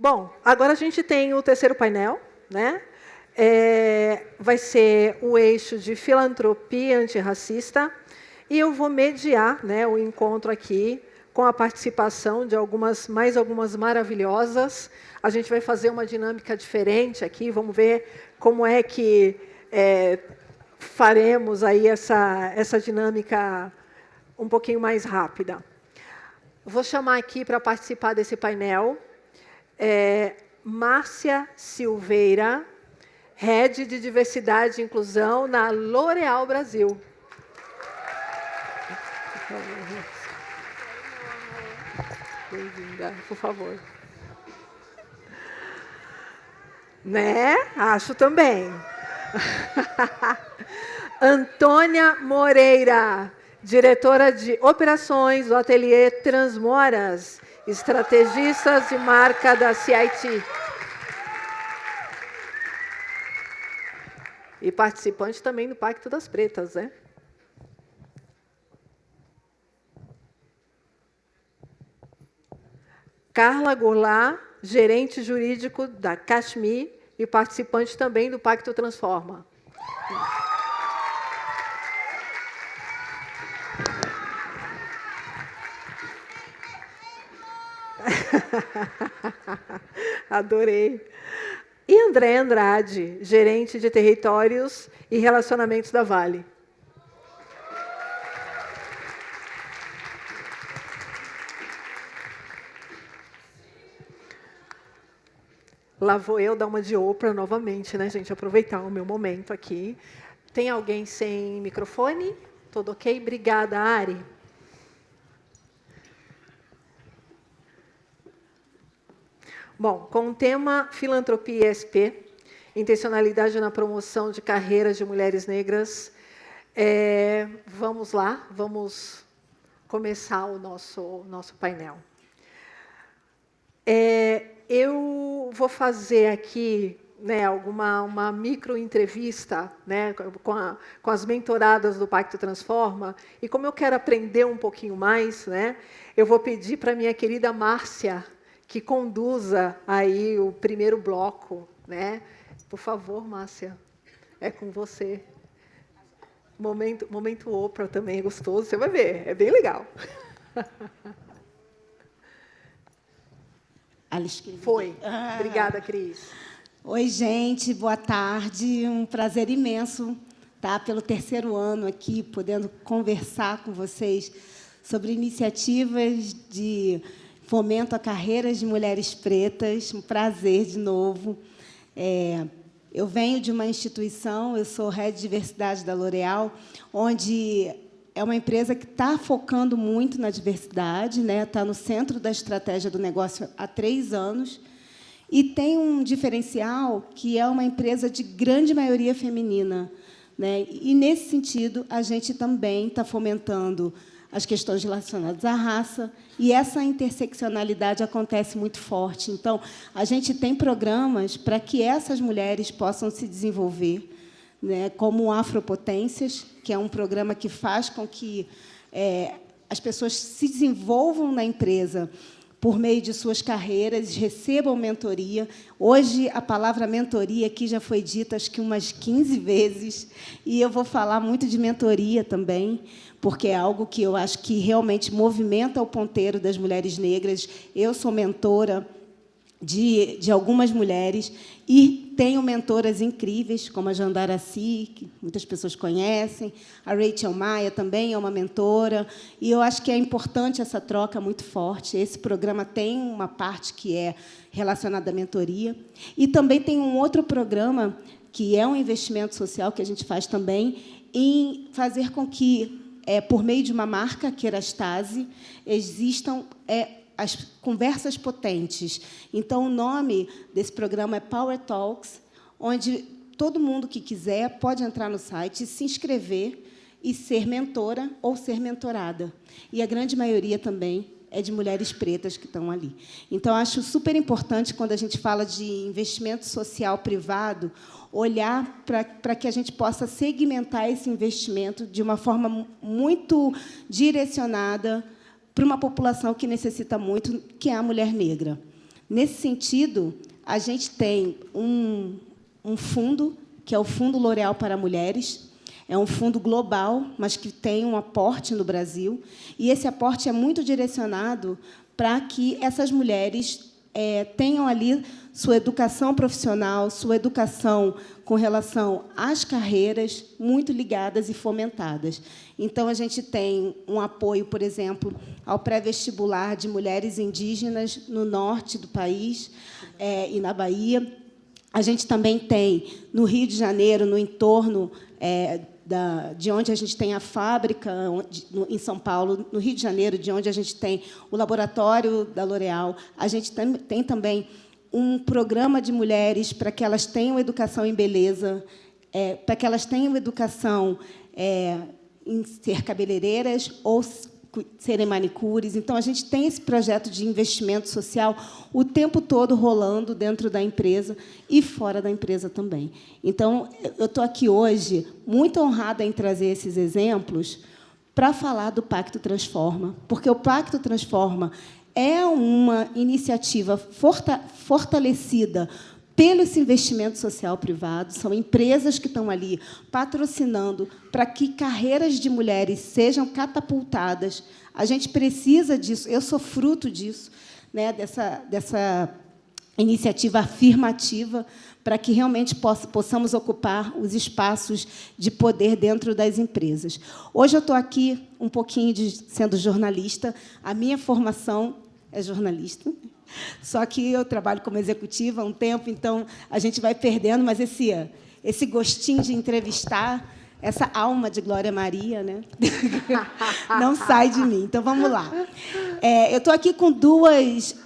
Bom, agora a gente tem o terceiro painel, né? Vai ser o eixo de filantropia antirracista, e eu vou mediar, né, o encontro aqui com a participação de mais algumas maravilhosas. A gente vai fazer uma dinâmica diferente aqui, vamos ver como é que faremos aí essa dinâmica um pouquinho mais rápida. Vou chamar aqui para participar desse painel Márcia Silveira, Head de Diversidade e Inclusão na L'Oréal Brasil. Bem-vinda, por favor. Né? Acho também. Antônia Moreira, diretora de operações do Ateliê Transmoras, estrategistas de marca da CIT. E participante também do Pacto das Pretas, né? Carla Goulart, gerente jurídico da Kashmir e participante também do Pacto Transforma. Adorei. E André Andrade, gerente de territórios e relacionamentos da Vale. Lá vou eu dar uma de Oprah novamente, né, gente? Aproveitar o meu momento aqui. Tem alguém sem microfone? Tudo ok? Obrigada, Ari. Bom, com o tema Filantropia ESP, intencionalidade na promoção de carreiras de mulheres negras, vamos lá, vamos começar o nosso painel. Eu vou fazer aqui, né, uma micro-entrevista, né, com as mentoradas do Pacto Transforma, e como eu quero aprender um pouquinho mais, né, eu vou pedir para a minha querida Márcia que conduza aí o primeiro bloco, né? Por favor, Márcia, é com você. Momento Oprah também é gostoso, você vai ver, é bem legal. Foi. Obrigada, Cris. Oi, gente, boa tarde. Um prazer imenso estar pelo terceiro ano aqui, podendo conversar com vocês sobre iniciativas de fomento a carreiras de mulheres pretas. Um prazer, de novo. Eu venho de uma instituição, eu sou Head de Diversidade da L'Oréal, onde é uma empresa que está focando muito na diversidade, né? Está no centro da estratégia do negócio há 3 anos, e tem um diferencial que é uma empresa de grande maioria feminina, né? E, nesse sentido, a gente também está fomentando as questões relacionadas à raça, e essa interseccionalidade acontece muito forte. Então, a gente tem programas para que essas mulheres possam se desenvolver, né, como o Afropotências, que é um programa que faz com que as pessoas se desenvolvam na empresa por meio de suas carreiras, recebam mentoria. Hoje, a palavra mentoria aqui já foi dita, acho que umas 15 vezes, e eu vou falar muito de mentoria também, porque é algo que eu acho que realmente movimenta o ponteiro das mulheres negras. Eu sou mentora de algumas mulheres e tenho mentoras incríveis, como a Jandara Si, que muitas pessoas conhecem, a Rachel Maia também é uma mentora, e eu acho que é importante essa troca muito forte. Esse programa tem uma parte que é relacionada à mentoria, e também tem um outro programa, que é um investimento social que a gente faz também, em fazer com que, por meio de uma marca, Kerastase, existam as conversas potentes. Então, o nome desse programa é Power Talks, onde todo mundo que quiser pode entrar no site, se inscrever e ser mentora ou ser mentorada. E a grande maioria também é de mulheres pretas que estão ali. Então, acho super importante, quando a gente fala de investimento social privado, olhar para que a gente possa segmentar esse investimento de uma forma muito direcionada para uma população que necessita muito, que é a mulher negra. Nesse sentido, a gente tem um fundo, que é o Fundo L'Oréal para Mulheres. É um fundo global, mas que tem um aporte no Brasil. E esse aporte é muito direcionado para que essas mulheres tenham ali sua educação profissional, sua educação com relação às carreiras, muito ligadas e fomentadas. Então, a gente tem um apoio, por exemplo, ao pré-vestibular de mulheres indígenas no norte do país e na Bahia. A gente também tem, no Rio de Janeiro, no entorno de onde a gente tem a fábrica, em São Paulo, no Rio de Janeiro, de onde a gente tem o laboratório da L'Oréal, a gente tem também um programa de mulheres para que elas tenham educação em beleza, para que elas tenham educação em ser cabeleireiras ou serem manicures. Então, a gente tem esse projeto de investimento social o tempo todo rolando dentro da empresa e fora da empresa também. Então, eu estou aqui hoje muito honrada em trazer esses exemplos para falar do Pacto Transforma, porque o Pacto Transforma é uma iniciativa fortalecida pelo esse investimento social privado. São empresas que estão ali patrocinando para que carreiras de mulheres sejam catapultadas. A gente precisa disso. Eu sou fruto disso, né, dessa iniciativa afirmativa, para que realmente possamos ocupar os espaços de poder dentro das empresas. Hoje eu estou aqui um pouquinho sendo jornalista. A minha formação é jornalista, só que eu trabalho como executiva há um tempo, então a gente vai perdendo, mas esse gostinho de entrevistar, essa alma de Glória Maria, né, não sai de mim. Então, vamos lá. Eu estou aqui com duas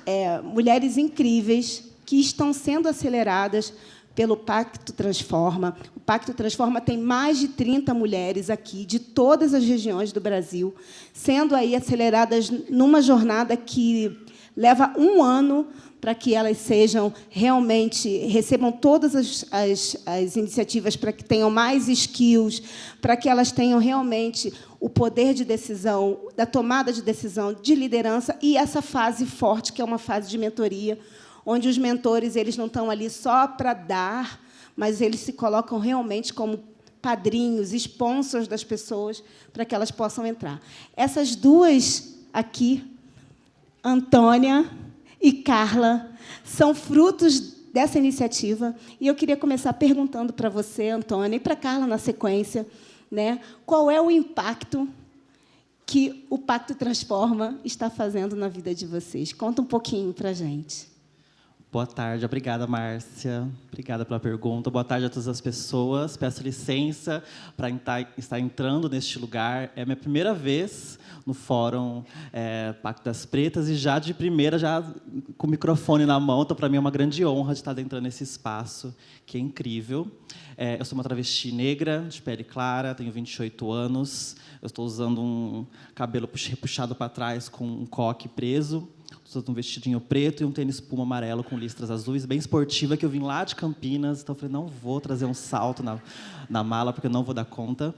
mulheres incríveis que estão sendo aceleradas pelo Pacto Transforma. O Pacto Transforma tem mais de 30 mulheres aqui, de todas as regiões do Brasil, sendo aí aceleradas numa jornada que leva 1 ano para que elas sejam realmente, recebam todas as iniciativas para que tenham mais skills, para que elas tenham realmente o poder de decisão, da tomada de decisão, de liderança, e essa fase forte, que é uma fase de mentoria, onde os mentores eles não estão ali só para dar, mas eles se colocam realmente como padrinhos, sponsors das pessoas, para que elas possam entrar. Essas duas aqui, Antônia e Carla, são frutos dessa iniciativa. E eu queria começar perguntando para você, Antônia, e para a Carla, na sequência, né, qual é o impacto que o Pacto Transforma está fazendo na vida de vocês. Conta um pouquinho para a gente. Boa tarde, obrigada, Márcia. Obrigada pela pergunta. Boa tarde a todas as pessoas. Peço licença para estar entrando neste lugar. É a minha primeira vez no Fórum Pacto das Pretas e já de primeira, já com o microfone na mão. Então, para mim, é uma grande honra de estar entrando nesse espaço, que é incrível. Eu sou uma travesti negra, de pele clara, tenho 28 anos. Eu estou usando um cabelo repuxado para trás com um coque preso. Estou usando um vestidinho preto e um tênis espuma amarelo com listras azuis, bem esportiva, que eu vim lá de Campinas. Então, eu falei, não vou trazer um salto na mala, porque eu não vou dar conta.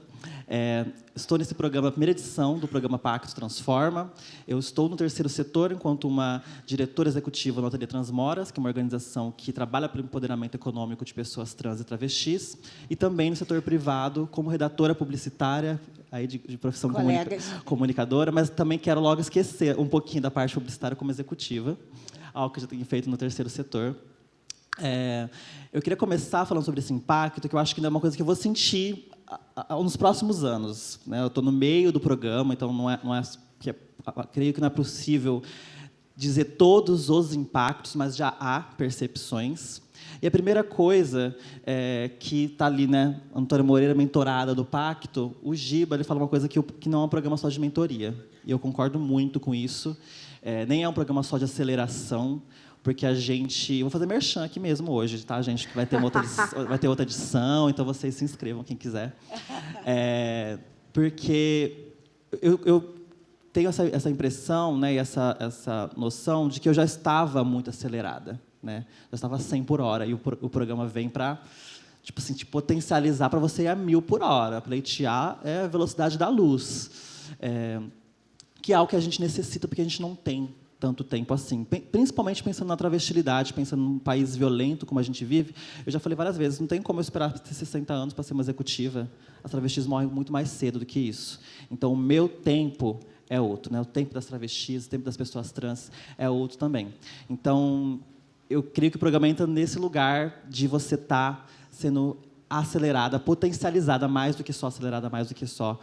Estou nesse programa, a primeira edição do programa Pacto Transforma. Eu estou no terceiro setor, enquanto uma diretora executiva no Ateliê Transmoras, que é uma organização que trabalha pelo empoderamento econômico de pessoas trans e travestis, e também no setor privado, como redatora publicitária, aí de profissão comunicadora, mas também quero logo esquecer um pouquinho da parte publicitária como executiva, algo que eu já tenho feito no terceiro setor. Eu queria começar falando sobre esse impacto, que eu acho que ainda é uma coisa que eu vou sentir nos próximos anos, né? Eu estou no meio do programa, então creio que não é possível dizer todos os impactos, mas já há percepções. E a primeira coisa que está ali, né, Antônia Moreira, mentorada do Pacto, o Giba, ele fala uma coisa que não é um programa só de mentoria. E eu concordo muito com isso. Nem é um programa só de aceleração, porque a gente... Vou fazer merchan aqui mesmo hoje, tá, gente? Que vai ter outra edição, então vocês se inscrevam, quem quiser. Porque eu tenho essa impressão, né, e essa noção de que eu já estava muito acelerada, né? Já estava a 100 por hora, e o programa vem para tipo assim, te potencializar para você ir a 1000 por hora. Pleitear é a velocidade da luz, que é algo que a gente necessita, porque a gente não tem tanto tempo assim. Principalmente pensando na travestilidade, pensando num país violento como a gente vive. Eu já falei várias vezes, não tem como eu esperar ter 60 anos para ser uma executiva. As travestis morrem muito mais cedo do que isso. Então, o meu tempo é outro, né? O tempo das travestis, o tempo das pessoas trans é outro também. Então, eu creio que o programa entra nesse lugar de você estar sendo acelerada, potencializada mais do que só acelerada, mais do que só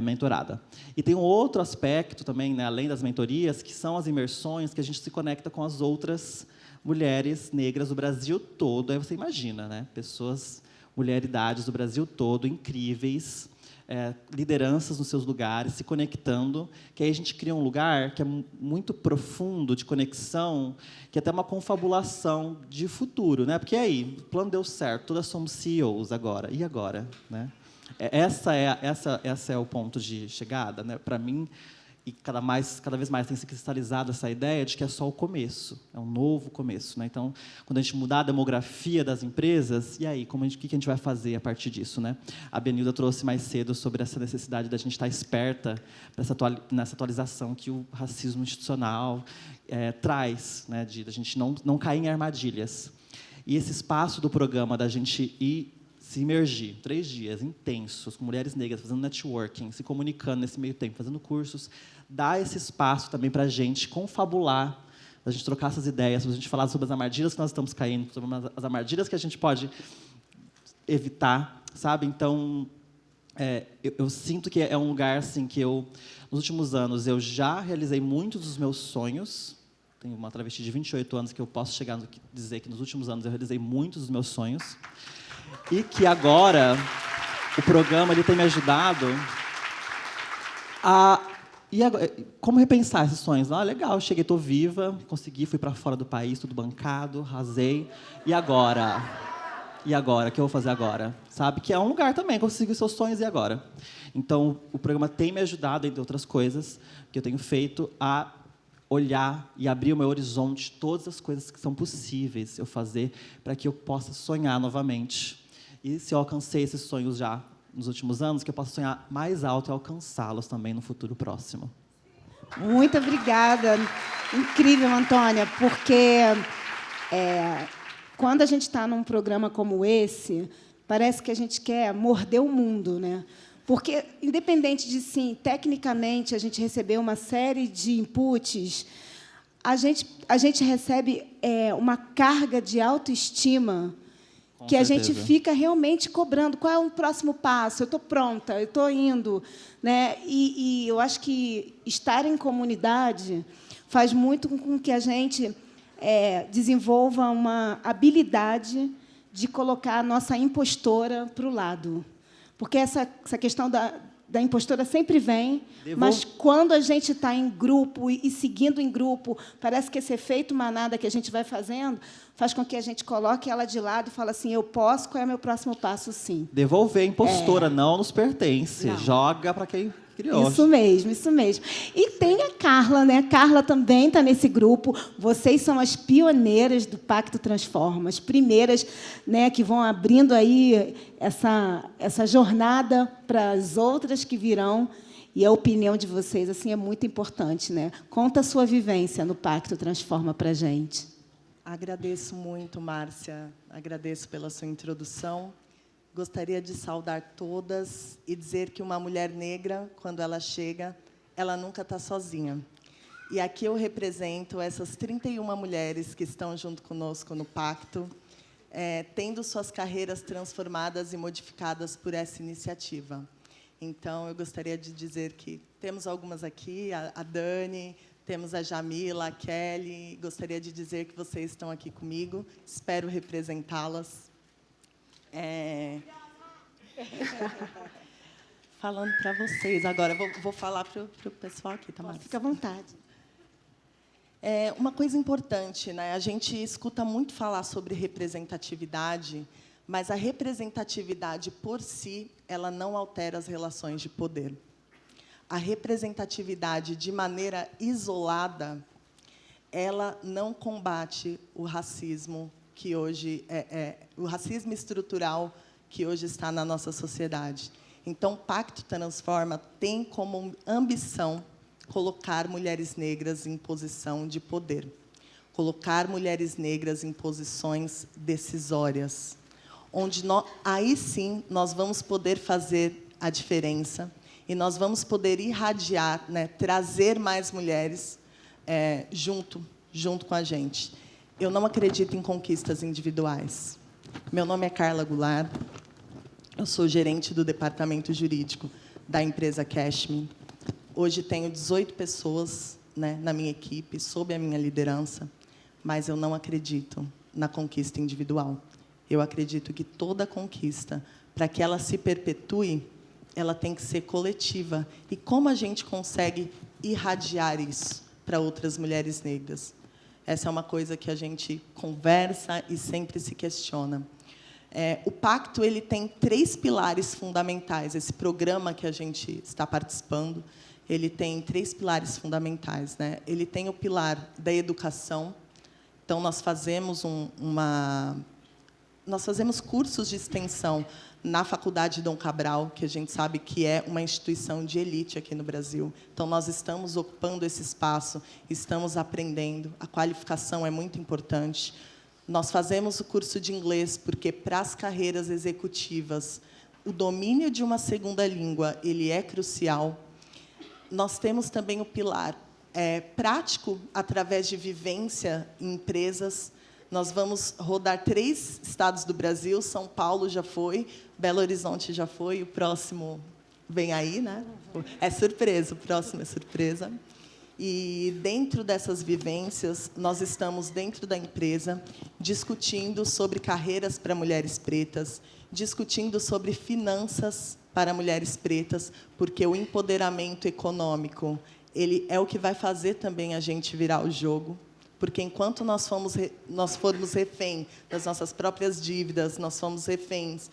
mentorada. E tem um outro aspecto também, né, além das mentorias, que são as imersões, que a gente se conecta com as outras mulheres negras do Brasil todo. Aí você imagina, né, pessoas, mulheridades do Brasil todo, incríveis, lideranças nos seus lugares, se conectando, que aí a gente cria um lugar que é muito profundo de conexão, que é até uma confabulação de futuro, né? Porque aí, o plano deu certo, todas somos CEOs agora, e agora, né? Essa é o ponto de chegada, né? Para mim, e cada vez mais tem se cristalizado essa ideia de que é só o começo, é um novo começo, né? Então, quando a gente mudar a demografia das empresas, e aí, o que a gente vai fazer a partir disso, né? A Benilda trouxe mais cedo sobre essa necessidade da gente estar esperta nessa atualização que o racismo institucional traz, né? De a gente não cair em armadilhas. E esse espaço do programa da gente ir se imergir 3 dias intensos com mulheres negras, fazendo networking, se comunicando nesse meio tempo, fazendo cursos, dá esse espaço também para a gente confabular, para a gente trocar essas ideias, para a gente falar sobre as armadilhas que nós estamos caindo, sobre as armadilhas que a gente pode evitar, sabe? Então, eu sinto que é um lugar assim que nos últimos anos, eu já realizei muitos dos meus sonhos. Tenho uma travesti de 28 anos que eu posso chegar a dizer que nos últimos anos eu realizei muitos dos meus sonhos. E que agora o programa ele tem me ajudado a como repensar esses sonhos. Legal, cheguei, estou viva, consegui, fui para fora do país, tudo bancado, arrasei. E agora? E agora? O que eu vou fazer agora? Sabe? Que é um lugar também, conseguir seus sonhos e agora. Então, o programa tem me ajudado, entre outras coisas, que eu tenho feito a olhar e abrir o meu horizonte, todas as coisas que são possíveis eu fazer para que eu possa sonhar novamente. E se eu alcancei esses sonhos já nos últimos anos, que eu possa sonhar mais alto e alcançá-los também no futuro próximo. Muito obrigada. Incrível, Antônia, porque quando a gente está num programa como esse, parece que a gente quer morder o mundo, né? Porque, independente de, sim, tecnicamente, a gente receber uma série de inputs, a gente recebe uma carga de autoestima que a gente fica realmente cobrando. Qual é o próximo passo? Eu estou pronta, eu estou indo, né? E eu acho que estar em comunidade faz muito com que a gente desenvolva uma habilidade de colocar a nossa impostora para o lado. Porque essa questão da impostora sempre vem, mas quando a gente está em grupo e seguindo em grupo, parece que esse efeito manada que a gente vai fazendo faz com que a gente coloque ela de lado e fale assim, eu posso, qual é o meu próximo passo, sim. Devolver a impostora, não nos pertence. Não. Joga para quem criou. Isso mesmo, isso mesmo. E tem a Carla, né? A Carla também está nesse grupo. Vocês são as pioneiras do Pacto Transforma, as primeiras, né, que vão abrindo aí essa jornada para as outras que virão. E a opinião de vocês assim é muito importante, né? Conta a sua vivência no Pacto Transforma para a gente. Agradeço muito, Márcia. Agradeço pela sua introdução. Gostaria de saudar todas e dizer que uma mulher negra, quando ela chega, ela nunca está sozinha. E aqui eu represento essas 31 mulheres que estão junto conosco no Pacto, tendo suas carreiras transformadas e modificadas por essa iniciativa. Então, eu gostaria de dizer que temos algumas aqui, a Dani, temos a Jamila, a Kelly. Gostaria de dizer que vocês estão aqui comigo. Espero representá-las. Falando para vocês agora, vou falar para o pessoal aqui, tá, Márcia? Fica à vontade. Uma coisa importante, né? A gente escuta muito falar sobre representatividade, mas a representatividade por si, ela não altera as relações de poder. A representatividade de maneira isolada, ela não combate o racismo que hoje o racismo estrutural que hoje está na nossa sociedade. Então, o Pacto Transforma tem como ambição colocar mulheres negras em posição de poder, colocar mulheres negras em posições decisórias, onde aí sim nós vamos poder fazer a diferença e nós vamos poder irradiar, né, trazer mais mulheres junto com a gente. Eu não acredito em conquistas individuais. Meu nome é Carla Goulart, eu sou gerente do departamento jurídico da empresa Cashme. Hoje tenho 18 pessoas, né, na minha equipe, sob a minha liderança, mas eu não acredito na conquista individual. Eu acredito que toda conquista, para que ela se perpetue, ela tem que ser coletiva. E como a gente consegue irradiar isso para outras mulheres negras? Essa é uma coisa que a gente conversa e sempre se questiona. O Pacto ele tem 3 pilares fundamentais. Esse programa que a gente está participando, ele tem 3 pilares fundamentais, né? Ele tem o pilar da educação. Então, nós fazemos cursos de extensão na Faculdade Dom Cabral, que a gente sabe que é uma instituição de elite aqui no Brasil. Então, nós estamos ocupando esse espaço, estamos aprendendo. A qualificação é muito importante. Nós fazemos o curso de inglês, porque, para as carreiras executivas, o domínio de uma segunda língua ele é crucial. Nós temos também o pilar prático, através de vivência em empresas. Nós vamos rodar 3 estados do Brasil, São Paulo já foi, Belo Horizonte já foi, o próximo vem aí, né? É surpresa, o próximo é surpresa. E, dentro dessas vivências, nós estamos, dentro da empresa, discutindo sobre carreiras para mulheres pretas, discutindo sobre finanças para mulheres pretas, porque o empoderamento econômico ele é o que vai fazer também a gente virar o jogo. Porque, enquanto nós formos refém das nossas próprias dívidas, nós formos reféns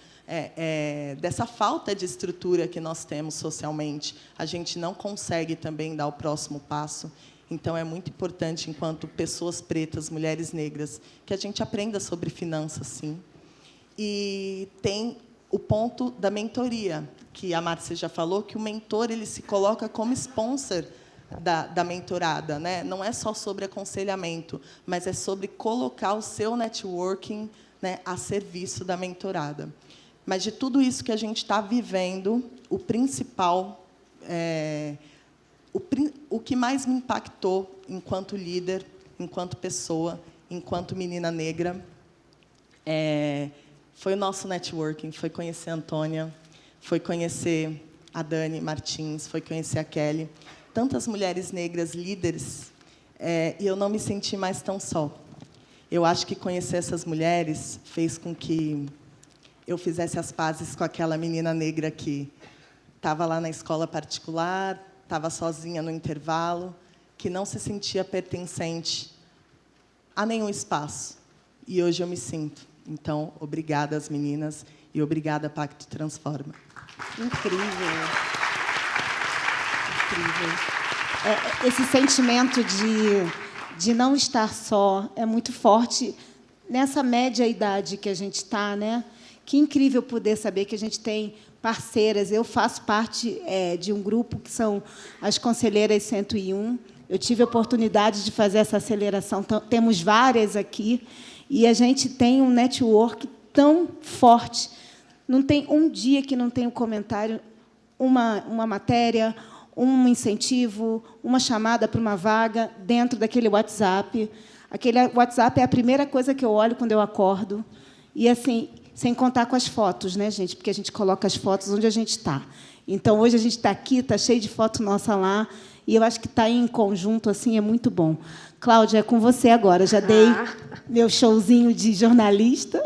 dessa falta de estrutura que nós temos socialmente, a gente não consegue também dar o próximo passo. Então, é muito importante, enquanto pessoas pretas, mulheres negras, que a gente aprenda sobre finanças, sim. E tem o ponto da mentoria, que a Márcia já falou, que o mentor ele se coloca como sponsor da mentorada, né? Não é só sobre aconselhamento, mas é sobre colocar o seu networking, né, a serviço da mentorada. Mas, de tudo isso que a gente está vivendo, o principal, o que mais me impactou enquanto líder, enquanto pessoa, enquanto menina negra, foi o nosso networking, foi conhecer a Antônia, foi conhecer a Dani Martins, foi conhecer a Kelly. Tantas mulheres negras líderes, e eu não me senti mais tão só. Eu acho que conhecer essas mulheres fez com que eu fizesse as pazes com aquela menina negra que estava lá na escola particular, estava sozinha no intervalo, que não se sentia pertencente a nenhum espaço. E hoje eu me sinto. Então, obrigada às meninas e obrigada, Pacto Transforma. Incrível. Esse sentimento de não estar só é muito forte nessa média idade que a gente está, né? Que incrível poder saber que a gente tem parceiras. Eu faço parte de um grupo que são as Conselheiras 101. Eu tive a oportunidade de fazer essa aceleração. Temos várias aqui e a gente tem um network tão forte. Não tem um dia que não tenha um comentário, uma matéria, um incentivo, uma chamada para uma vaga dentro daquele WhatsApp. Aquele WhatsApp é a primeira coisa que eu olho quando eu acordo. E, assim, sem contar com as fotos, né, gente? Porque a gente coloca as fotos onde a gente está. Então, hoje a gente está aqui, está cheio de foto nossa lá, e eu acho que estar em conjunto assim é muito bom. Cláudia, é com você agora. Já dei meu showzinho de jornalista,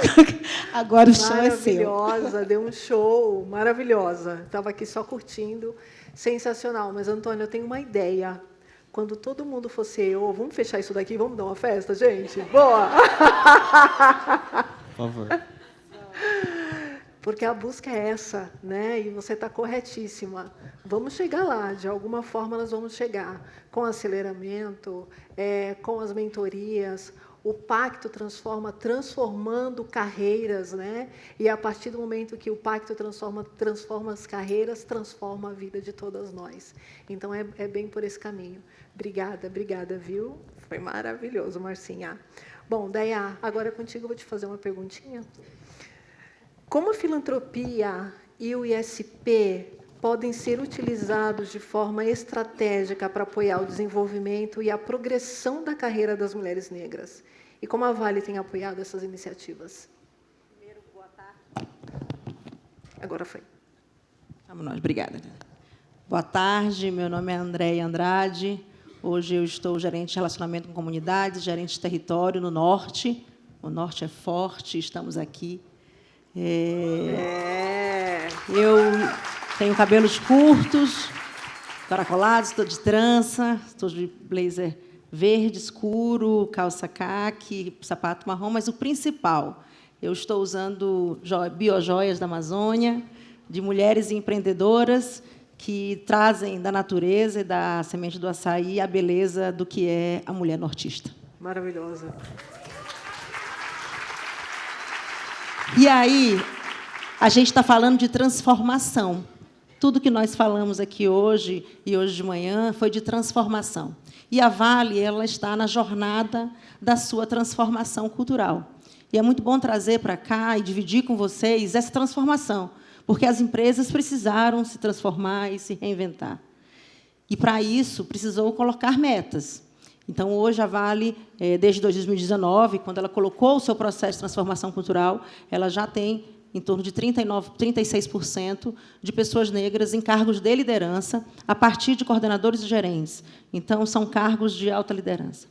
agora o show é seu. Maravilhosa, deu um show, maravilhosa. Estava aqui só curtindo. Sensacional. Mas, Antônio, eu tenho uma ideia. Quando todo mundo for CEO, vamos fechar isso daqui, vamos dar uma festa, gente? Boa! Por favor. Porque a busca é essa, né? E você está corretíssima. Vamos chegar lá, de alguma forma nós vamos chegar. Com aceleramento, com as mentorias. o Pacto Transforma transformando carreiras, né? E a partir do momento que o Pacto transforma as carreiras, transforma a vida de todas nós. Então, é bem por esse caminho. Obrigada, viu? Foi maravilhoso, Marcinha. Bom, Daya, agora contigo eu vou te fazer uma perguntinha. Como a filantropia e o ISP podem ser utilizados de forma estratégica para apoiar o desenvolvimento e a progressão da carreira das mulheres negras? E como a Vale tem apoiado essas iniciativas? Primeiro, boa tarde. Agora foi. Vamos nós, obrigada. Boa tarde, meu nome é Andréia Andrade. Hoje eu estou gerente de relacionamento com comunidades, gerente de território no Norte. O Norte é forte, estamos aqui. Eu tenho cabelos curtos, caracolados, estou de trança, estou de blazer verde escuro, calça caque, sapato marrom, mas o principal, eu estou usando biojoias da Amazônia, de mulheres empreendedoras que trazem da natureza e da semente do açaí a beleza do que é a mulher nortista. Maravilhosa. E aí, a gente está falando de transformação. Tudo que nós falamos aqui hoje e hoje de manhã foi de transformação. E a Vale, ela está na jornada da sua transformação cultural. E é muito bom trazer para cá e dividir com vocês essa transformação, porque as empresas precisaram se transformar e se reinventar. E, para isso, precisou colocar metas. Então, hoje, a Vale, desde 2019, quando ela colocou o seu processo de transformação cultural, ela já tem em torno de 36% de pessoas negras em cargos de liderança, a partir de coordenadores e gerentes. Então, são cargos de alta liderança.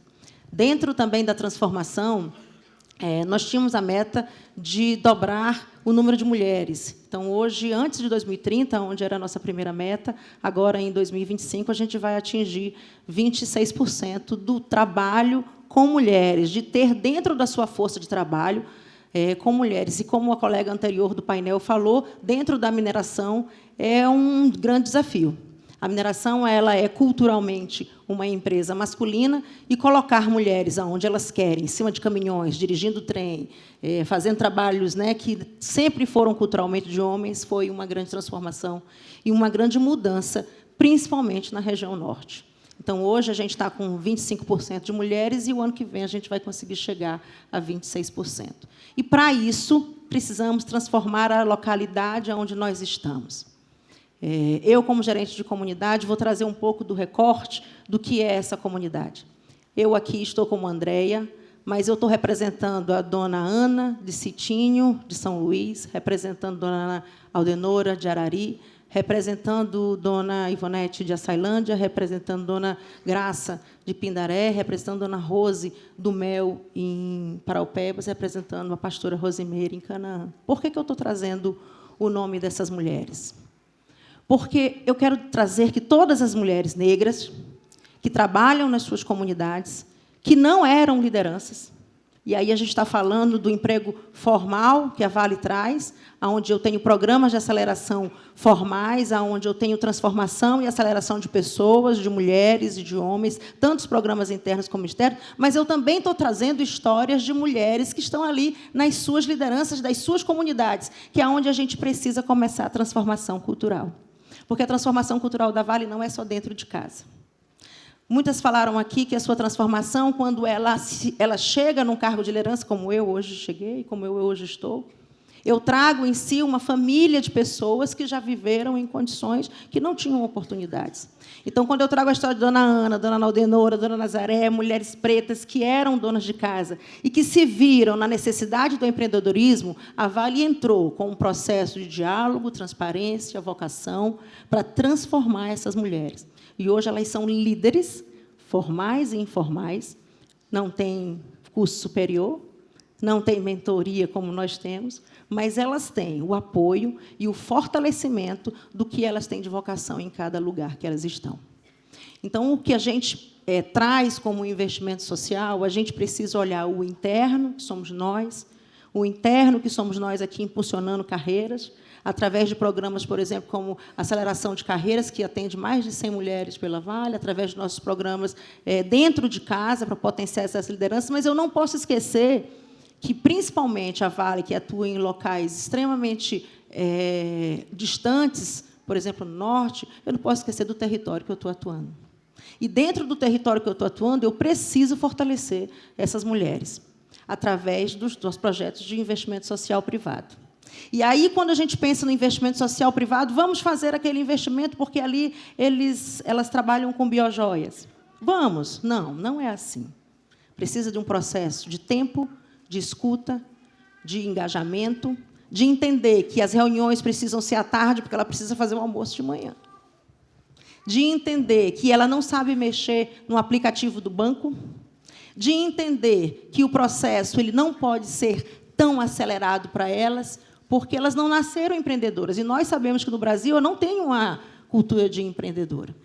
Dentro também da transformação, nós tínhamos a meta de dobrar o número de mulheres. Então, hoje, antes de 2030, onde era a nossa primeira meta, agora, em 2025, a gente vai atingir 26% do trabalho com mulheres, de ter dentro da sua força de trabalho com mulheres. E, como a colega anterior do painel falou, dentro da mineração é um grande desafio. A mineração ela é culturalmente uma empresa masculina e colocar mulheres aonde elas querem, em cima de caminhões, dirigindo trem, fazendo trabalhos, né, que sempre foram culturalmente de homens, foi uma grande transformação e uma grande mudança, principalmente na região norte. Então, hoje, a gente está com 25% de mulheres e, o ano que vem, a gente vai conseguir chegar a 26%. E, para isso, precisamos transformar a localidade onde nós estamos. Eu, como gerente de comunidade, vou trazer um pouco do recorte do que é essa comunidade. Eu aqui estou como Andréia, mas eu estou representando a dona Ana, de Citinho, de São Luís, representando a dona Aldenora, de Arari, representando dona Ivonete, de Açailândia, representando dona Graça, de Pindaré, representando dona Rose, do Mel, em Paraupebas, representando a pastora Rosimeira, em Canaã. Por que eu estou trazendo o nome dessas mulheres? Porque eu quero trazer que todas as mulheres negras que trabalham nas suas comunidades, que não eram lideranças, e aí a gente está falando do emprego formal que a Vale traz, onde eu tenho programas de aceleração formais, onde eu tenho transformação e aceleração de pessoas, de mulheres e de homens, tanto os programas internos como externos, mas eu também estou trazendo histórias de mulheres que estão ali nas suas lideranças, das suas comunidades, que é onde a gente precisa começar a transformação cultural. Porque a transformação cultural da Vale não é só dentro de casa. Muitas falaram aqui que a sua transformação, quando ela chega num cargo de liderança, como eu hoje cheguei, como eu hoje estou, eu trago em si uma família de pessoas que já viveram em condições que não tinham oportunidades. Então, quando eu trago a história de dona Ana, dona Aldenora, dona Nazaré, mulheres pretas que eram donas de casa e que se viram na necessidade do empreendedorismo, a Vale entrou com um processo de diálogo, transparência, vocação, para transformar essas mulheres. E hoje elas são líderes, formais e informais, não têm curso superior, não têm mentoria como nós temos, mas elas têm o apoio e o fortalecimento do que elas têm de vocação em cada lugar que elas estão. Então, o que a gente traz como investimento social, a gente precisa olhar o interno, que somos nós, o interno, que somos nós aqui impulsionando carreiras, através de programas, por exemplo, como Aceleração de Carreiras, que atende mais de 100 mulheres pela Vale, através de nossos programas dentro de casa, para potenciar essas lideranças. Mas eu não posso esquecer que, principalmente, a Vale, que atua em locais extremamente distantes, por exemplo, no Norte, eu não posso esquecer do território que eu estou atuando. E, dentro do território que eu estou atuando, eu preciso fortalecer essas mulheres, através dos projetos de investimento social privado. E aí, quando a gente pensa no investimento social privado, vamos fazer aquele investimento porque ali elas trabalham com biojoias. Vamos? Não, não é assim. Precisa de um processo de tempo, de escuta, de engajamento, de entender que as reuniões precisam ser à tarde, porque ela precisa fazer o almoço de manhã. De entender que ela não sabe mexer no aplicativo do banco, de entender que o processo ele não pode ser tão acelerado para elas, porque elas não nasceram empreendedoras. E nós sabemos que, no Brasil, eu não tenho uma cultura de empreendedora.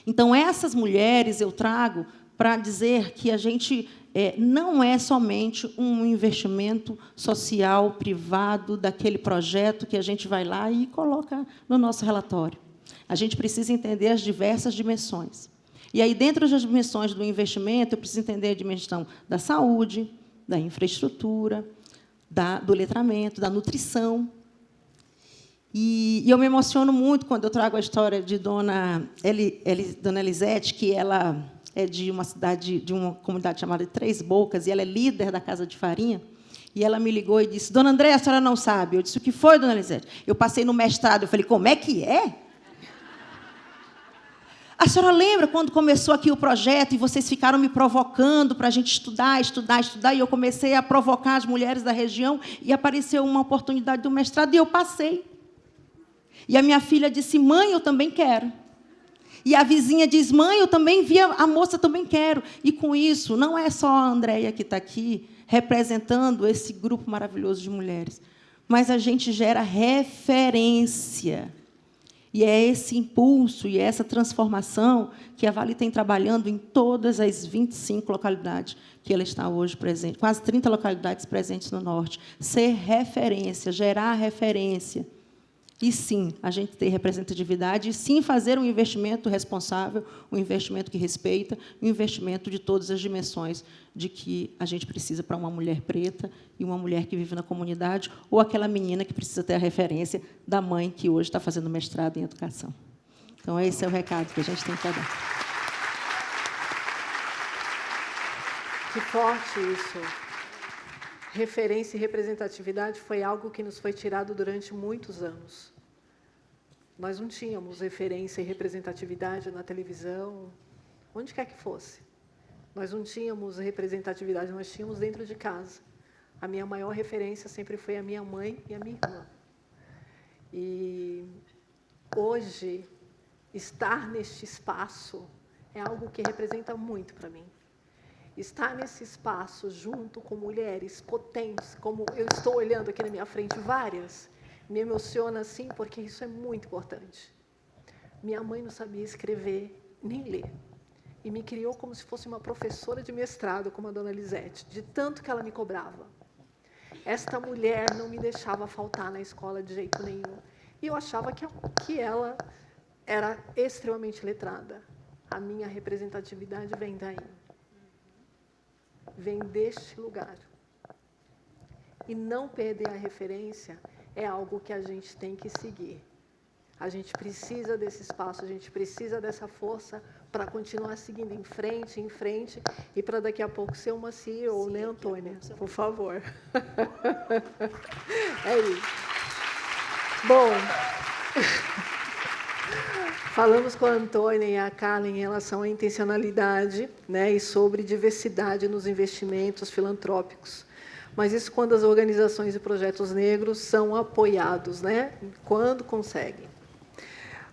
Então, essas mulheres eu trago para dizer que a gente não é somente um investimento social privado daquele projeto que a gente vai lá e coloca no nosso relatório. A gente precisa entender as diversas dimensões. E aí, dentro das dimensões do investimento, eu preciso entender a dimensão da saúde, da infraestrutura, do letramento, da nutrição. E eu me emociono muito quando eu trago a história de Dona Elisete, que ela é de uma cidade, de uma comunidade chamada de Três Bocas, e ela é líder da Casa de Farinha. E ela me ligou e disse: Dona Andréia, a senhora não sabe. Eu disse: o que foi, Dona Elisete? Eu passei no mestrado. Eu falei: como é que é? A senhora lembra quando começou aqui o projeto e vocês ficaram me provocando para a gente estudar, e eu comecei a provocar as mulheres da região e apareceu uma oportunidade do mestrado e eu passei. E a minha filha disse: mãe, eu também quero. E a vizinha diz: mãe, eu também vi a moça, também quero. E, com isso, não é só a Andréia que está aqui representando esse grupo maravilhoso de mulheres, mas a gente gera referência. E é esse impulso e essa transformação que a Vale tem trabalhando em todas as 25 localidades que ela está hoje presente, quase 30 localidades presentes no Norte. Ser referência, gerar referência. E, sim, a gente ter representatividade, e, sim, fazer um investimento responsável, um investimento que respeita, um investimento de todas as dimensões de que a gente precisa para uma mulher preta e uma mulher que vive na comunidade, ou aquela menina que precisa ter a referência da mãe que hoje está fazendo mestrado em educação. Então, esse é o recado que a gente tem que dar. Que forte isso. Referência e representatividade foi algo que nos foi tirado durante muitos anos. Nós não tínhamos referência e representatividade na televisão, onde quer que fosse. Nós não tínhamos representatividade, nós tínhamos dentro de casa. A minha maior referência sempre foi a minha mãe e a minha irmã. E hoje, estar neste espaço é algo que representa muito para mim. Estar nesse espaço junto com mulheres potentes, como eu estou olhando aqui na minha frente, várias, me emociona assim, porque isso é muito importante. Minha mãe não sabia escrever nem ler, e me criou como se fosse uma professora de mestrado, como a Dona Elisete, de tanto que ela me cobrava. Esta mulher não me deixava faltar na escola de jeito nenhum, e eu achava que ela era extremamente letrada. A minha representatividade vem daí. Vem deste lugar. E não perder a referência é algo que a gente tem que seguir. A gente precisa desse espaço, a gente precisa dessa força para continuar seguindo em frente, e para daqui a pouco ser uma CEO, né, Antônia? Por favor. É isso. Bom, falamos com a Antônia e a Carla em relação à intencionalidade, né, e sobre diversidade nos investimentos filantrópicos. Mas isso quando as organizações e projetos negros são apoiados, né, quando conseguem.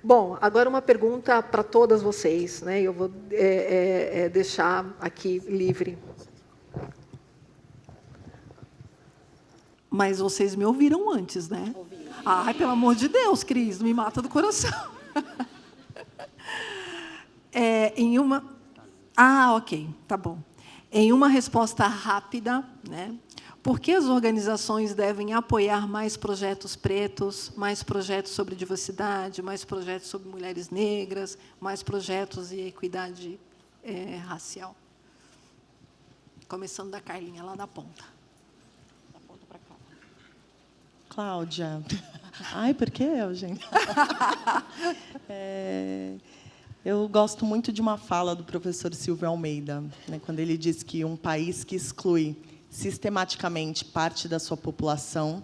Bom, agora uma pergunta para todas vocês, né, eu vou deixar aqui livre. Mas vocês me ouviram antes, né? Ai, pelo amor de Deus, Cris, não me mata do coração. Ok, tá bom. Em uma resposta rápida, né? por que as organizações devem apoiar mais projetos pretos, mais projetos sobre diversidade, mais projetos sobre mulheres negras, mais projetos de equidade racial. Começando da Carlinha, lá na ponta. Da ponta para cá. Cláudia. Ai, por que eu, gente? Eu gosto muito de uma fala do professor Silvio Almeida, né, quando ele diz que um país que exclui sistematicamente parte da sua população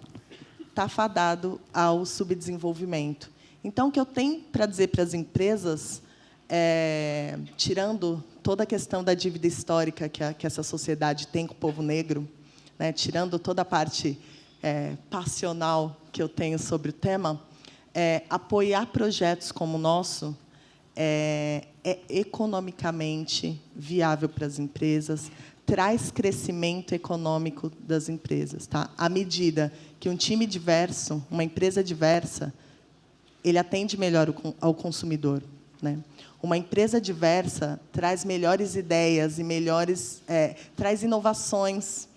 está fadado ao subdesenvolvimento. Então, o que eu tenho para dizer para as empresas, tirando toda a questão da dívida histórica que essa sociedade tem com o povo negro, né, tirando toda a parte passional que eu tenho sobre o tema, apoiar projetos como o nosso é economicamente viável para as empresas, traz crescimento econômico das empresas. Tá? À medida que um time diverso, uma empresa diversa, ele atende melhor ao consumidor. Né? Uma empresa diversa traz melhores ideias e traz inovações.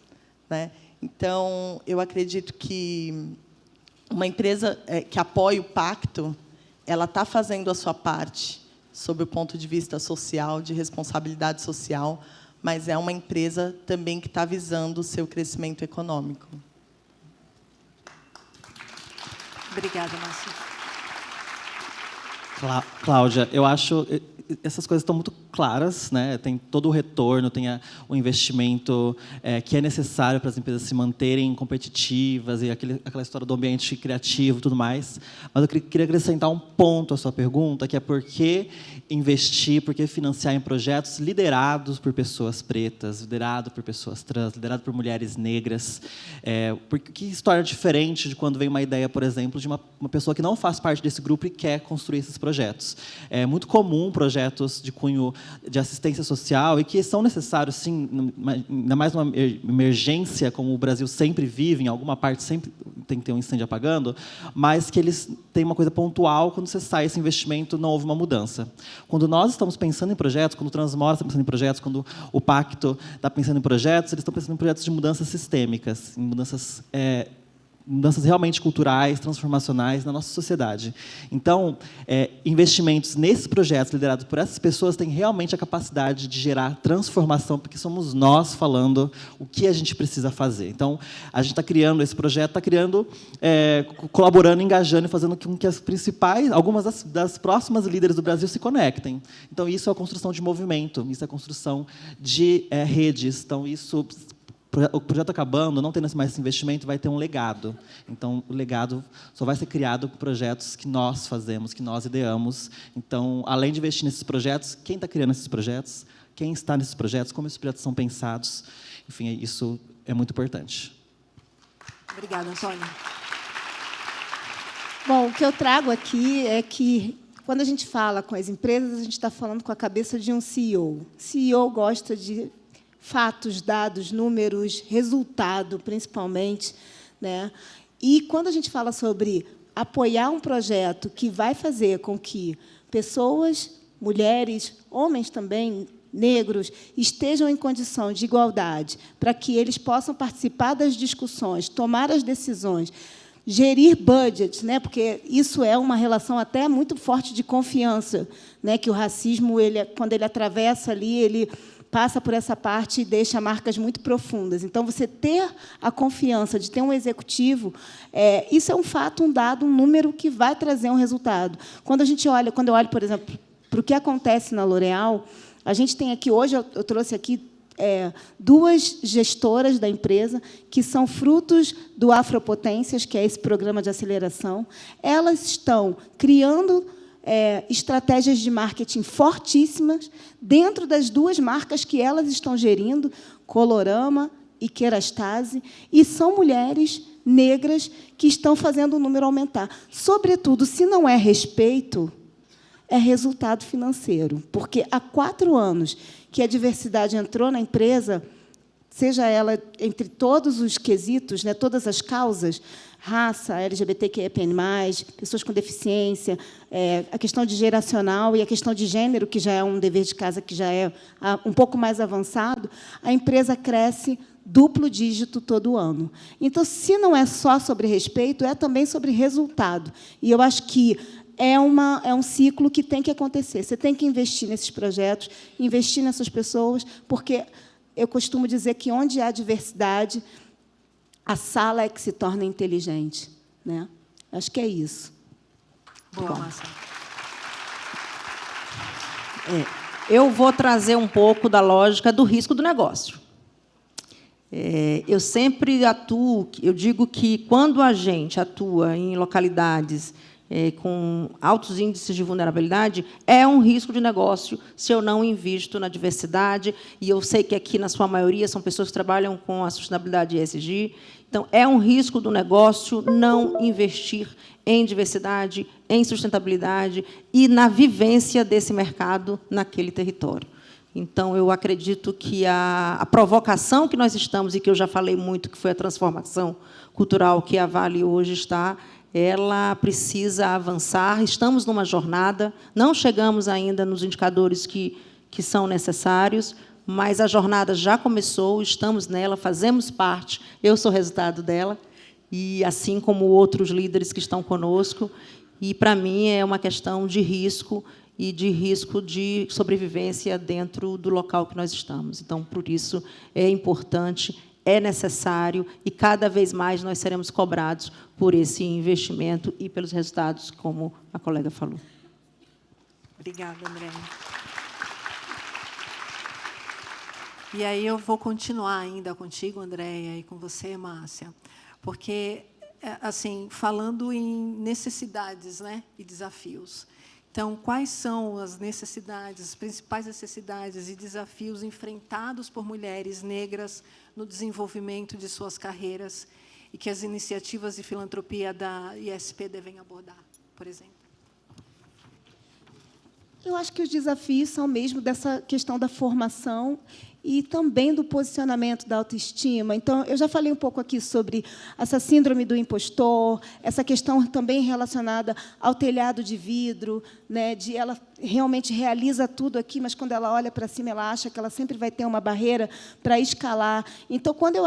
Né? Então, eu acredito que uma empresa que apoia o pacto, ela está fazendo a sua parte, sob o ponto de vista social, de responsabilidade social, mas é uma empresa também que está visando o seu crescimento econômico. Obrigada, Márcia. Cláudia, eu acho essas coisas estão muito claras, né? Tem todo o retorno, tem o investimento que é necessário para as empresas se manterem competitivas e aquela história do ambiente criativo e tudo mais. Mas eu queria acrescentar um ponto à sua pergunta, que é por que investir, por que financiar em projetos liderados por pessoas pretas, liderados por pessoas trans, liderados por mulheres negras. Porque que história diferente de quando vem uma ideia, por exemplo, de uma pessoa que não faz parte desse grupo e quer construir esses projetos. É muito comum projetos de cunho de assistência social e que são necessários, sim, ainda mais numa emergência como o Brasil sempre vive, em alguma parte sempre tem que ter um incêndio apagando, mas que eles têm uma coisa pontual, quando você sai esse investimento, não houve uma mudança. Quando nós estamos pensando em projetos, quando o Transmora está pensando em projetos, quando o Pacto está pensando em projetos, eles estão pensando em projetos de mudanças sistêmicas, em mudanças realmente culturais, transformacionais na nossa sociedade. Então, investimentos nesses projetos liderados por essas pessoas têm realmente a capacidade de gerar transformação, porque somos nós falando o que a gente precisa fazer. Então, a gente está criando esse projeto, está criando, colaborando, engajando e fazendo com que as principais, algumas das próximas líderes do Brasil se conectem. Então, isso é a construção de movimento, isso é a construção de redes. Então, isso... O projeto acabando, não tendo mais esse investimento, vai ter um legado. Então, o legado só vai ser criado com projetos que nós fazemos, que nós ideamos. Então, além de investir nesses projetos, quem está criando esses projetos, quem está nesses projetos, como esses projetos são pensados, enfim, isso é muito importante. Obrigada, Antônia. Bom, o que eu trago aqui é que, quando a gente fala com as empresas, a gente está falando com a cabeça de um CEO. CEO gosta de fatos, dados, números, resultado, principalmente, né? E quando a gente fala sobre apoiar um projeto que vai fazer com que pessoas, mulheres, homens também, negros, estejam em condição de igualdade, para que eles possam participar das discussões, tomar as decisões, gerir budgets, né? Porque isso é uma relação até muito forte de confiança, né? Que o racismo, quando ele atravessa ali, ele passa por essa parte e deixa marcas muito profundas. Então, você ter a confiança de ter um executivo, isso é um fato, um dado, um número que vai trazer um resultado. Quando eu olho, por exemplo, para o que acontece na L'Oréal, a gente tem aqui, hoje eu trouxe aqui duas gestoras da empresa, que são frutos do Afropotências, que é esse programa de aceleração. Elas estão criando estratégias de marketing fortíssimas dentro das duas marcas que elas estão gerindo, Colorama e Kerastase, e são mulheres negras que estão fazendo o número aumentar. Sobretudo, se não é respeito, é resultado financeiro, porque há 4 anos que a diversidade entrou na empresa, seja ela entre todos os quesitos, né, todas as causas, raça, LGBTQIAPN+, pessoas com deficiência, a questão de geracional e a questão de gênero, que já é um dever de casa que já é um pouco mais avançado, a empresa cresce duplo dígito todo ano. Então, se não é só sobre respeito, é também sobre resultado. E eu acho que é um ciclo que tem que acontecer. Você tem que investir nesses projetos, investir nessas pessoas, porque eu costumo dizer que onde há diversidade, a sala é que se torna inteligente, né? Acho que é isso. Boa, Márcia. Eu vou trazer um pouco da lógica do risco do negócio. Eu sempre atuo, eu digo que, quando a gente atua em localidades com altos índices de vulnerabilidade, é um risco de negócio se eu não invisto na diversidade, e eu sei que aqui, na sua maioria, são pessoas que trabalham com a sustentabilidade ESG. Então, é um risco do negócio não investir em diversidade, em sustentabilidade e na vivência desse mercado naquele território. Então, eu acredito que a provocação que nós estamos, e que eu já falei muito, que foi a transformação cultural que a Vale hoje está, ela precisa avançar. Estamos numa jornada, não chegamos ainda nos indicadores que são necessários, mas a jornada já começou, estamos nela, fazemos parte, eu sou resultado dela, e assim como outros líderes que estão conosco. E, para mim, é uma questão de risco, e de risco de sobrevivência dentro do local que nós estamos. Então, por isso, é importante, é necessário, e cada vez mais nós seremos cobrados por esse investimento e pelos resultados, como a colega falou. Obrigada, Andréia. E aí eu vou continuar ainda contigo, Andréia, e com você, Márcia, porque, assim, falando em necessidades, né, e desafios. Então, quais são as necessidades, as principais necessidades e desafios enfrentados por mulheres negras no desenvolvimento de suas carreiras e que as iniciativas de filantropia da ISP devem abordar, por exemplo? Eu acho que os desafios são mesmo dessa questão da formação e também do posicionamento da autoestima. Então, eu já falei um pouco aqui sobre essa síndrome do impostor, essa questão também relacionada ao telhado de vidro, né, de ela realmente realiza tudo aqui, mas, quando ela olha para cima, ela acha que ela sempre vai ter uma barreira para escalar. Então, quando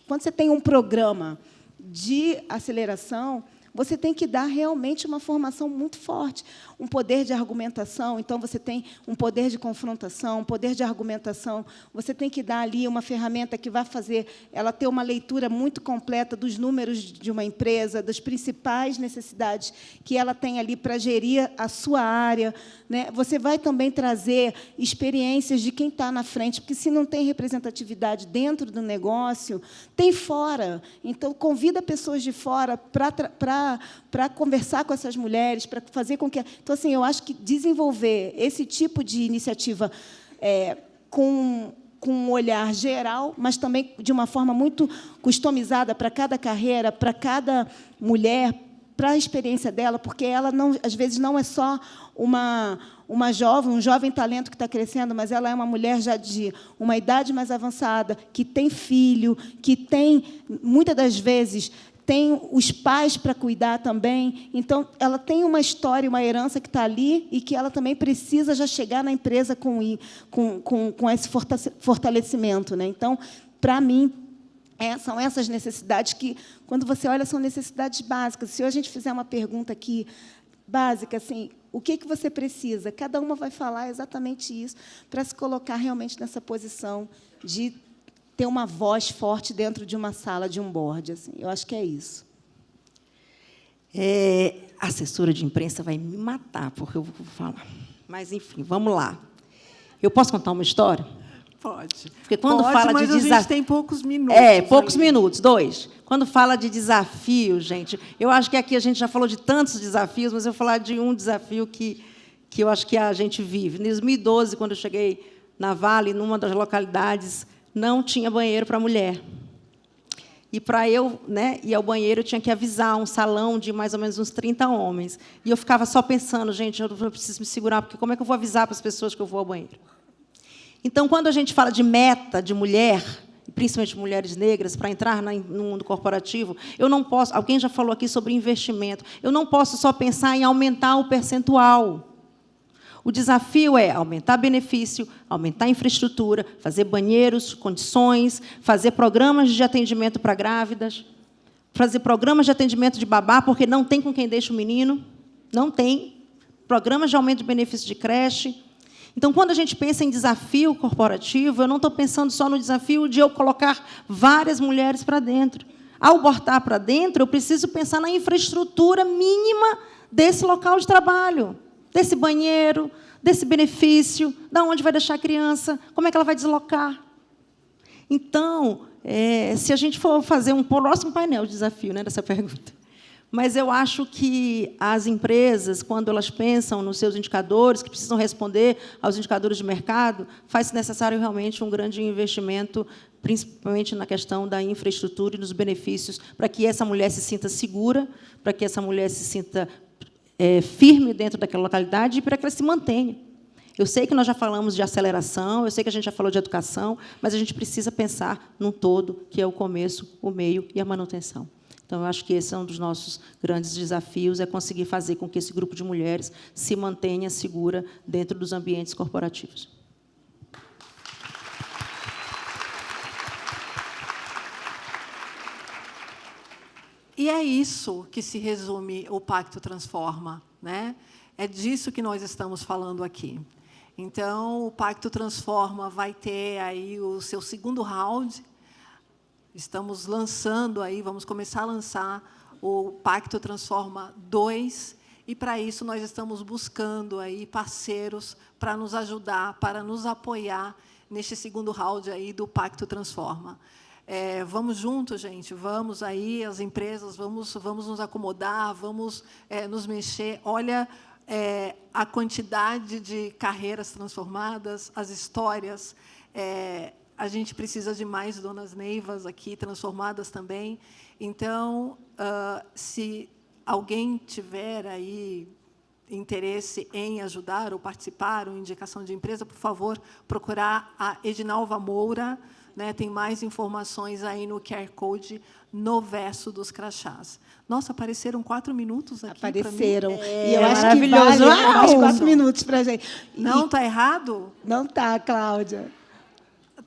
você tem um programa de aceleração, você tem que dar realmente uma formação muito forte, um poder de argumentação. Então, você tem um poder de confrontação, um poder de argumentação. Você tem que dar ali uma ferramenta que vai fazer ela ter uma leitura muito completa dos números de uma empresa, das principais necessidades que ela tem ali para gerir a sua área, né? Você vai também trazer experiências de quem está na frente, porque, se não tem representatividade dentro do negócio, tem fora. Então, convida pessoas de fora para conversar com essas mulheres, para fazer com que... Então, assim, eu acho que desenvolver esse tipo de iniciativa com um olhar geral, mas também de uma forma muito customizada para cada carreira, para cada mulher, para a experiência dela, porque ela, não, às vezes, não é só um jovem talento que está crescendo, mas ela é uma mulher já de uma idade mais avançada, que tem filho, que tem, muitas das vezes, tem os pais para cuidar também. Então, ela tem uma história, uma herança que está ali, e que ela também precisa já chegar na empresa com esse fortalecimento, né? Então, para mim, são essas necessidades que, quando você olha, são necessidades básicas. Se a gente fizer uma pergunta aqui básica, assim, o que você precisa? Cada uma vai falar exatamente isso, para se colocar realmente nessa posição de ter uma voz forte dentro de uma sala, de um board. Assim. Eu acho que é isso. A assessora de imprensa vai me matar, porque eu vou falar. Mas, enfim, vamos lá. Eu posso contar uma história? Pode. Porque, quando Pode, fala mas de a gente tem poucos minutos. Poucos minutos, 2. Quando fala de desafio, gente, eu acho que aqui a gente já falou de tantos desafios, mas eu vou falar de um desafio que eu acho que a gente vive. Em 2012, quando eu cheguei na Vale, numa das localidades, não tinha banheiro para mulher. E, para eu, né, ir ao banheiro, eu tinha que avisar um salão de mais ou menos uns 30 homens. E eu ficava só pensando, gente, eu preciso me segurar, porque como é que eu vou avisar para as pessoas que eu vou ao banheiro? Então, quando a gente fala de meta de mulher, principalmente mulheres negras, para entrar no mundo corporativo, eu não posso... Alguém já falou aqui sobre investimento. Eu não posso só pensar em aumentar o percentual. O desafio é aumentar benefício, aumentar a infraestrutura, fazer banheiros, condições, fazer programas de atendimento para grávidas, fazer programas de atendimento de babá, porque não tem com quem deixa o menino, não tem. Programas de aumento de benefício de creche. Então, quando a gente pensa em desafio corporativo, eu não estou pensando só no desafio de eu colocar várias mulheres para dentro. Ao botar para dentro, eu preciso pensar na infraestrutura mínima desse local de trabalho, desse banheiro, desse benefício, de onde vai deixar a criança, como é que ela vai deslocar. Então, se a gente for fazer um próximo painel de desafio, né, dessa pergunta, mas eu acho que as empresas, quando elas pensam nos seus indicadores, que precisam responder aos indicadores de mercado, faz necessário realmente um grande investimento, principalmente na questão da infraestrutura e dos benefícios, para que essa mulher se sinta segura, para que essa mulher se sinta firme dentro daquela localidade e para que ela se mantenha. Eu sei que nós já falamos de aceleração, eu sei que a gente já falou de educação, mas a gente precisa pensar num todo, que é o começo, o meio e a manutenção. Então, eu acho que esse é um dos nossos grandes desafios, é conseguir fazer com que esse grupo de mulheres se mantenha segura dentro dos ambientes corporativos. E é isso que se resume o Pacto Transforma, né? É disso que nós estamos falando aqui. Então, o Pacto Transforma vai ter aí o seu segundo round. Estamos lançando aí, vamos começar a lançar o Pacto Transforma 2, e para isso nós estamos buscando aí parceiros para nos ajudar, para nos apoiar neste segundo round aí do Pacto Transforma. Vamos juntos, gente, vamos aí, as empresas, vamos nos acomodar, vamos nos mexer. Olha a quantidade de carreiras transformadas, as histórias. A gente precisa de mais donas Neivas aqui, transformadas também. Então, se alguém tiver aí interesse em ajudar ou participar, ou indicação de empresa, por favor, procurar a Edinalva Moura, né? Tem mais informações aí no QR Code, no verso dos crachás. Nossa, apareceram 4 minutos aqui. Apareceram. E eu acho maravilhoso. que vale mais 4 minutos para a gente. Não está errado? Não está, Cláudia.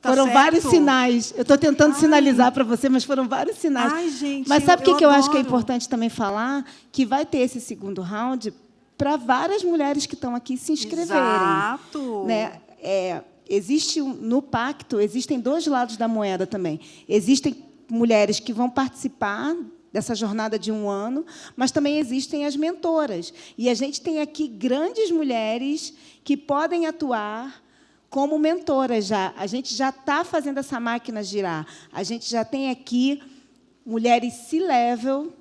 Tá foram certo? Vários sinais. Eu estou tentando sinalizar para você, mas foram vários sinais. Ai, gente, mas sabe o que eu acho que é adoro. importante também falar? Que vai ter esse segundo round para várias mulheres que estão aqui se inscreverem. Exato. Né? Existe no pacto, existem 2 lados da moeda também. Existem mulheres que vão participar dessa jornada de 1 ano, mas também existem as mentoras. E a gente tem aqui grandes mulheres que podem atuar como mentoras já. A gente já está fazendo essa máquina girar. A gente já tem aqui mulheres C-level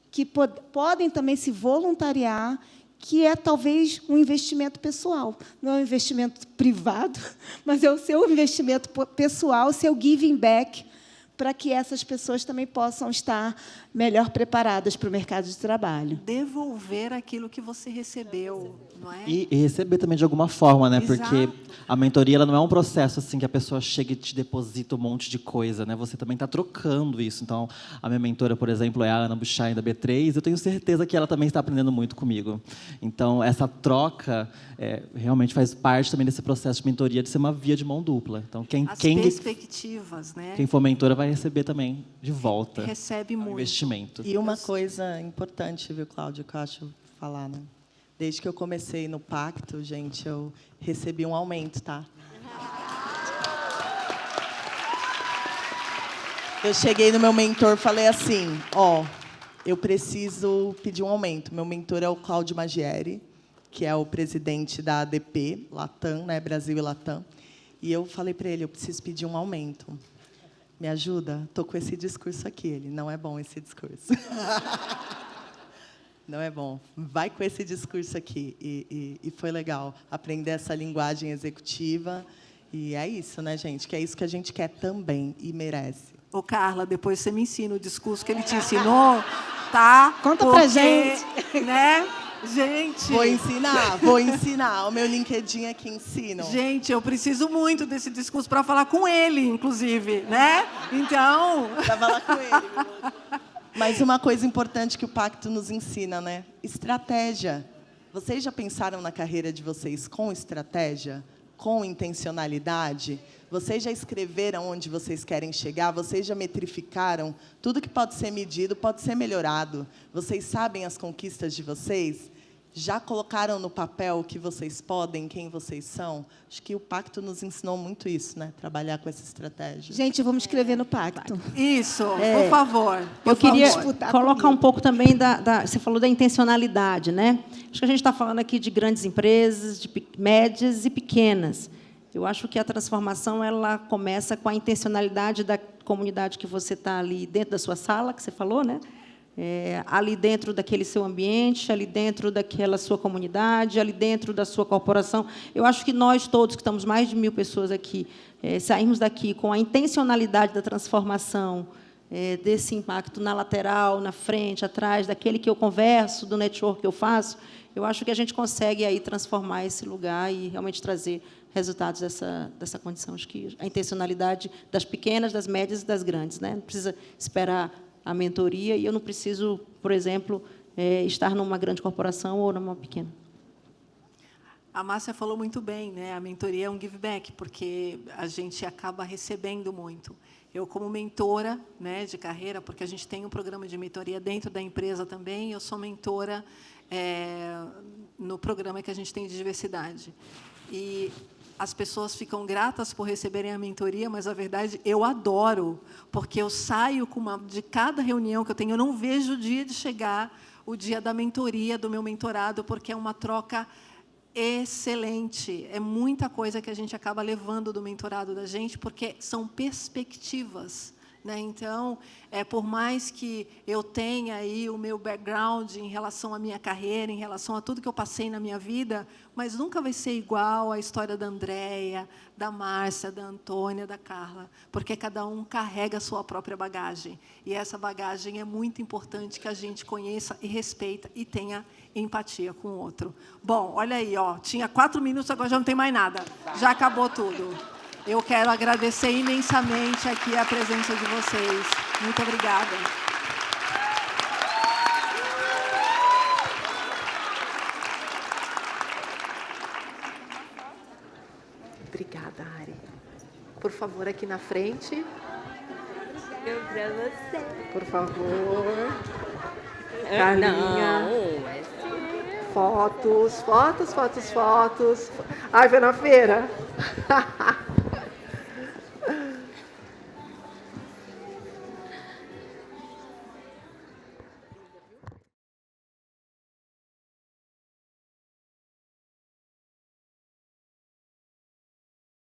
que podem também se voluntariar, que é talvez um investimento pessoal. Não é um investimento privado, mas é o seu investimento pessoal, o seu giving back, para que essas pessoas também possam estar melhor preparadas para o mercado de trabalho. Devolver aquilo que você recebeu, não é? E receber também de alguma forma, né? Exato. Porque a mentoria ela não é um processo assim que a pessoa chega e te deposita um monte de coisa, né? Você também está trocando isso. Então, a minha mentora, por exemplo, é a Ana Buchain, da B3. Eu tenho certeza que ela também está aprendendo muito comigo. Então, essa troca realmente faz parte também desse processo de mentoria, de ser uma via de mão dupla. Então, As perspectivas, né? quem for mentora vai receber também de volta. Recebe muito. Investimento. E uma coisa importante, viu, Cláudia, que eu acho falar, né? Desde que eu comecei no pacto, gente, eu recebi um aumento, tá? Eu cheguei no meu mentor, falei assim, eu preciso pedir um aumento. Meu mentor é o Cláudio Magieri, que é o presidente da ADP, Latam, né, Brasil e Latam. E eu falei para ele, eu preciso pedir um aumento. Me ajuda? Estou com esse discurso aqui. Ele, não é bom esse discurso. Não é bom. Vai com esse discurso aqui. E foi legal aprender essa linguagem executiva. E é isso, né, gente? Que é isso que a gente quer também e merece. Ô, Carla, depois você me ensina o discurso que ele te ensinou, tá? Conta pra gente. Né? Gente. Vou ensinar. O meu LinkedIn aqui ensina. Gente, eu preciso muito desse discurso para falar com ele, inclusive, né? Então... Para falar com ele. Mas uma coisa importante que o pacto nos ensina, né? Estratégia. Vocês já pensaram na carreira de vocês com estratégia, com intencionalidade? Vocês já escreveram onde vocês querem chegar? Vocês já metrificaram? Tudo que pode ser medido pode ser melhorado. Vocês sabem as conquistas de vocês? Já colocaram no papel o que vocês podem, quem vocês são? Acho que o pacto nos ensinou muito isso, né? Trabalhar com essa estratégia. Gente, vamos escrever no pacto. Isso, por favor. Eu queria disputar colocar comigo. um pouco também você falou da intencionalidade, né? Acho que a gente está falando aqui de grandes empresas, de médias e pequenas. Eu acho que a transformação ela começa com a intencionalidade da comunidade que você está ali dentro da sua sala, que você falou, né? Ali dentro daquele seu ambiente, ali dentro daquela sua comunidade, ali dentro da sua corporação. Eu acho que nós todos, que estamos mais de 1000 pessoas aqui, sairmos daqui com a intencionalidade da transformação, desse impacto na lateral, na frente, atrás, daquele que eu converso, do network que eu faço, eu acho que a gente consegue aí transformar esse lugar e realmente trazer resultados dessa condição. Acho que a intencionalidade das pequenas, das médias e das grandes, né? Não precisa esperar a mentoria e eu não preciso, por exemplo, estar numa grande corporação ou numa pequena. A Márcia falou muito bem, né? A mentoria é um give back, porque a gente acaba recebendo muito. Eu, como mentora, né, de carreira, porque a gente tem um programa de mentoria dentro da empresa também, eu sou mentora no programa que a gente tem de diversidade. E as pessoas ficam gratas por receberem a mentoria, mas, a verdade, eu adoro, porque eu saio de cada reunião que eu tenho, eu não vejo o dia de chegar, o dia da mentoria, do meu mentorado, porque é uma troca excelente. É muita coisa que a gente acaba levando do mentorado da gente, porque são perspectivas, né? Então, por mais que eu tenha aí o meu background em relação à minha carreira, em relação a tudo que eu passei na minha vida, mas nunca vai ser igual à história da Andréia, da Márcia, da Antônia, da Carla, porque cada um carrega a sua própria bagagem. E essa bagagem é muito importante que a gente conheça e respeita e tenha empatia com o outro. Bom, olha aí, tinha 4 minutos, agora já não tem mais nada. Já acabou tudo. Eu quero agradecer imensamente aqui a presença de vocês. Muito obrigada. Obrigada, Ari. Por favor, aqui na frente. Eu pra você. Por favor. Carlinha. Fotos. Ai, foi na feira?